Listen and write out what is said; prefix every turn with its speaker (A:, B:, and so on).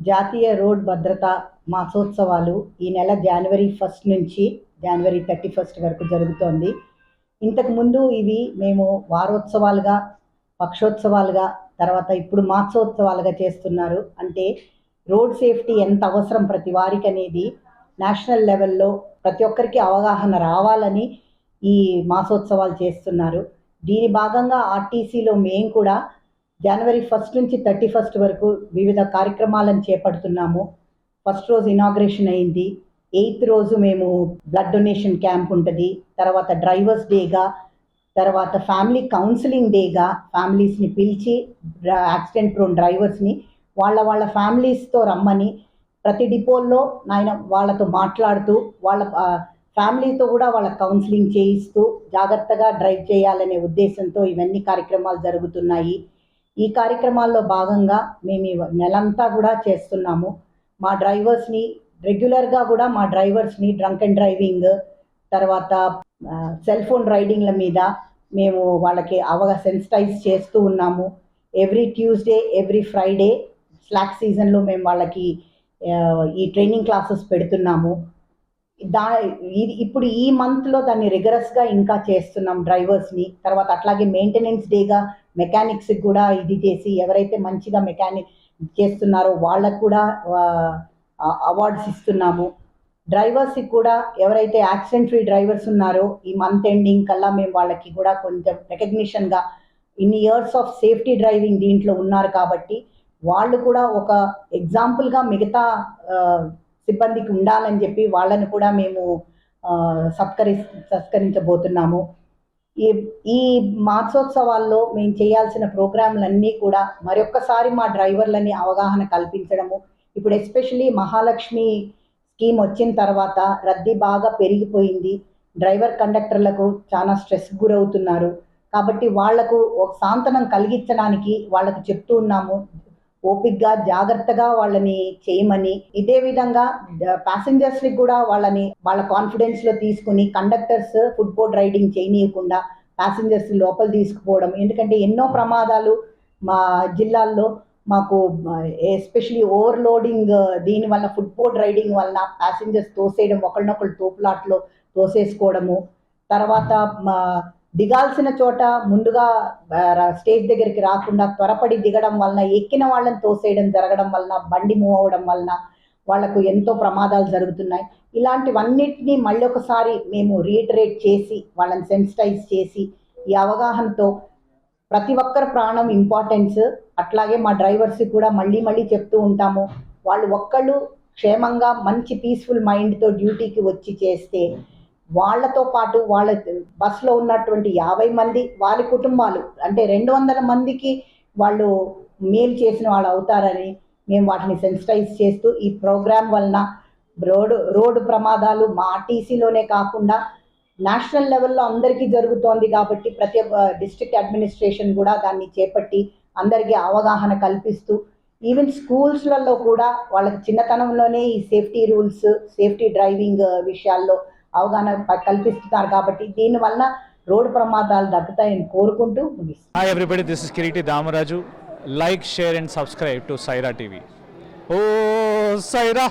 A: జాతీయ రోడ్ భద్రత మాసోత్సవాలు ఈ నెల జనవరి 1 నుంచి జనవరి 31 వరకు జరుగుతోంది. ఇంతకుముందు ఇవి మేము వారోత్సవాలుగా, పక్షోత్సవాలుగా, తర్వాత ఇప్పుడు మాసోత్సవాలుగా చేస్తున్నారు. అంటే రోడ్ సేఫ్టీ ఎంత అవసరం ప్రతి వారికి అనేది నేషనల్ లెవెల్లో ప్రతి ఒక్కరికి అవగాహన రావాలని ఈ మాసోత్సవాలు చేస్తున్నారు. దీని భాగంగా ఆర్టీసీలో మేము కూడా జనవరి 1 నుంచి 31 వరకు వివిధ కార్యక్రమాలను చేపడుతున్నాము. ఫస్ట్ రోజు ఇనాగ్రేషన్ అయింది. 8th రోజు మేము బ్లడ్ డొనేషన్ క్యాంప్ ఉంటుంది. తర్వాత డ్రైవర్స్ డేగా, తర్వాత ఫ్యామిలీ కౌన్సిలింగ్ డేగా ఫ్యామిలీస్ని పిలిచి యాక్సిడెంట్ ప్రోన్ డ్రైవర్స్ని వాళ్ళ ఫ్యామిలీస్తో రమ్మని ప్రతి డిపోల్లో వాళ్ళతో మాట్లాడుతూ వాళ్ళ ఫ్యామిలీతో కూడా వాళ్ళ కౌన్సిలింగ్ చేయిస్తూ జాగ్రత్తగా డ్రైవ్ చేయాలనే ఉద్దేశంతో ఇవన్నీ కార్యక్రమాలు జరుగుతున్నాయి. ఈ కార్యక్రమాల్లో భాగంగా మేము ఈ నెలంతా కూడా చేస్తున్నాము. మా డ్రైవర్స్ని రెగ్యులర్గా కూడా మా డ్రైవర్స్ని డ్రంక్ అండ్ డ్రైవింగ్, తర్వాత సెల్ ఫోన్ రైడింగ్ల మీద మేము వాళ్ళకి సెన్సిటైజ్ చేస్తూ ఉన్నాము. Every Tuesday, every Friday slack సీజన్లో మేము వాళ్ళకి ఈ ట్రైనింగ్ క్లాసెస్ పెడుతున్నాము. ఇప్పుడు ఈ మంత్లో దాన్ని రిగరస్గా ఇంకా చేస్తున్నాం డ్రైవర్స్ని. తర్వాత అట్లాగే మెయింటెనెన్స్ డేగా మెకానిక్స్కి కూడా ఇది చేసి ఎవరైతే మంచిగా మెకానిక్ చేస్తున్నారో వాళ్ళకు కూడా అవార్డ్స్ ఇస్తున్నాము. డ్రైవర్స్కి కూడా ఎవరైతే యాక్సిడెంట్ ఫ్రీ డ్రైవర్స్ ఉన్నారో ఈ మంత్ ఎండింగ్ కల్లా మేము వాళ్ళకి కూడా కొంచెం రికగ్నిషన్గా ఇన్ని ఇయర్స్ ఆఫ్ సేఫ్టీ డ్రైవింగ్ దీంట్లో ఉన్నారు కాబట్టి వాళ్ళు కూడా ఒక ఎగ్జాంపుల్గా మిగతా సిబ్బందికి ఉండాలని చెప్పి వాళ్ళని కూడా మేము సత్కరించబోతున్నాము. ఈ మాసోత్సవాల్లో మేము చేయాల్సిన ప్రోగ్రాంలన్నీ కూడా మరొక్కసారి మా డ్రైవర్లని అవగాహన కల్పించడము. ఇప్పుడు ఎస్పెషలీ మహాలక్ష్మి స్కీమ్ వచ్చిన తర్వాత రద్దీ బాగా పెరిగిపోయింది. డ్రైవర్ కండక్టర్లకు చాలా స్ట్రెస్ గురవుతున్నారు. కాబట్టి వాళ్లకు ఒక సాంతనం కలిగించడానికి వాళ్ళకు చెప్తూ ఉన్నాము, ఓపిక్గా జాగ్రత్తగా వాళ్ళని చేయమని. ఇదే విధంగా ప్యాసింజర్స్ని కూడా వాళ్ళ కాన్ఫిడెన్స్లో తీసుకుని కండక్టర్స్ ఫుట్ బోర్డ్ రైడింగ్ చేయనీయకుండా ప్యాసింజర్స్ లోపల తీసుకుపోవడం. ఎందుకంటే ఎన్నో ప్రమాదాలు మా జిల్లాల్లో మాకు ఎస్పెషలీ ఓవర్లోడింగ్ దీనివల్ల ఫుట్ బోర్డ్ రైడింగ్ వలన ప్యాసింజర్స్ తోసేయడం, ఒకళ్ళనొకళ్ళు తోపులాట్లో తోసేసుకోవడము, తర్వాత దిగాల్సిన చోట ముందుగా స్టేజ్ దగ్గరికి రాకుండా త్వరపడి దిగడం వలన ఎక్కిన వాళ్ళని తోసేయడం జరగడం వలన బండి మూవ్ అవ్వడం వలన వాళ్లకు ఎంతో ప్రమాదాలు జరుగుతున్నాయి. ఇలాంటివన్నిటినీ మళ్ళీ ఒకసారి మేము రీటరేట్ చేసి వాళ్ళని సెన్సిటైజ్ చేసి ఈ అవగాహనతో ప్రతి ఒక్కరి ప్రాణం ఇంపార్టెన్స్, అట్లాగే మా డ్రైవర్స్కి కూడా మళ్ళీ చెప్తూ ఉంటాము. వాళ్ళు ఒక్కళ్ళు క్షేమంగా మంచి పీస్ఫుల్ మైండ్తో డ్యూటీకి వచ్చి చేస్తే వాళ్లతో పాటు వాళ్ళ బస్సులో ఉన్నటువంటి 50 మంది వారి కుటుంబాలు అంటే 200 మందికి వాళ్ళు మేలు చేసిన వాళ్ళు అవుతారని మేము వాటిని సెన్సిటైజ్ చేస్తూ ఈ ప్రోగ్రాం వలన రోడ్డు ప్రమాదాలు మా ఆర్టీసీలోనే కాకుండా నేషనల్ లెవెల్లో అందరికీ జరుగుతోంది కాబట్టి ప్రతి డిస్ట్రిక్ట్ అడ్మినిస్ట్రేషన్ కూడా దాన్ని చేపట్టి అందరికీ అవగాహన కల్పిస్తూ ఈవెన్ స్కూల్స్లలో కూడా వాళ్ళకి చిన్నతనంలోనే ఈ సేఫ్టీ రూల్స్, సేఫ్టీ డ్రైవింగ్ విషయాల్లో అవగాహన కల్పిస్తున్నారు కాబట్టి దీనివల్ల రోడ్డు ప్రమాదాలు తగ్గుతాయని కోరుకుంటూ ముగిస్తాను.
B: Hi everybody, this is Kireeti Damaraju. Like, share and subscribe to Saira TV. ఓ సైరా.